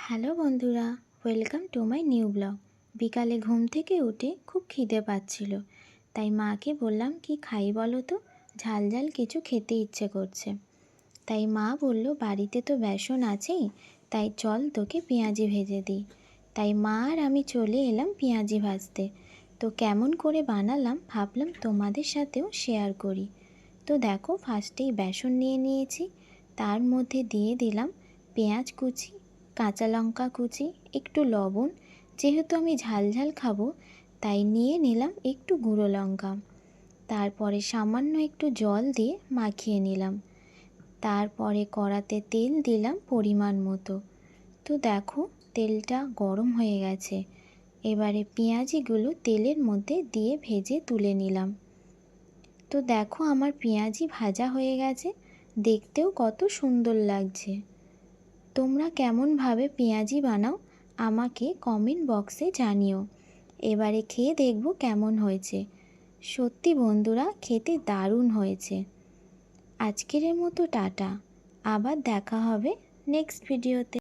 Hello বন্ধুরা, welcome to my new blog. বিকালে ঘুম থেকে উঠে খুব খিদে পাচ্ছিল, তাই মাকে বললাম কি খাই বলো তো, ঝাল ঝাল কিছু খেতে ইচ্ছে করছে। তাই মা বলল বাড়িতে তো বেসন আছেই, তাই চল তোকে পেঁয়াজি ভেজে দিই। তাই মা আর আমি চলে এলাম পেঁয়াজি ভাজতে। তো কেমন করে বানালাম ভাবলাম তোমাদের সাথেও শেয়ার করি। তো দেখো, ফার্স্টেই বেসন নিয়ে নিয়েছি, তার মধ্যে দিয়ে দিলাম পেঁয়াজ কুচি, কাঁচা লঙ্কা কুচি, একটু লবণ, যেহেতু আমি ঝাল ঝাল খাবো তাই নিয়ে নিলাম একটু গুঁড়ো লঙ্কা। তারপরে সামান্য একটু জল দিয়ে মাখিয়ে নিলাম। তারপরে কড়াতে তেল দিলাম পরিমাণ মতো। তো দেখো, তেলটা গরম হয়ে গেছে। এবারে পেঁয়াজিগুলো তেলের মধ্যে দিয়ে ভেজে তুলে নিলাম। তো দেখো, আমার পেঁয়াজি ভাজা হয়ে গেছে, দেখতেও কত সুন্দর লাগছে। তোমরা কেমনভাবে পেঁয়াজি বানাও আমাকে কমেন্ট বক্সে জানিও। এবারে খেয়ে দেখব কেমন হয়েছে। সত্যি বন্ধুরা, খেতে দারুণ হয়েছে। আজকের মতো টাটা, আবার দেখা হবে নেক্সট ভিডিওতে।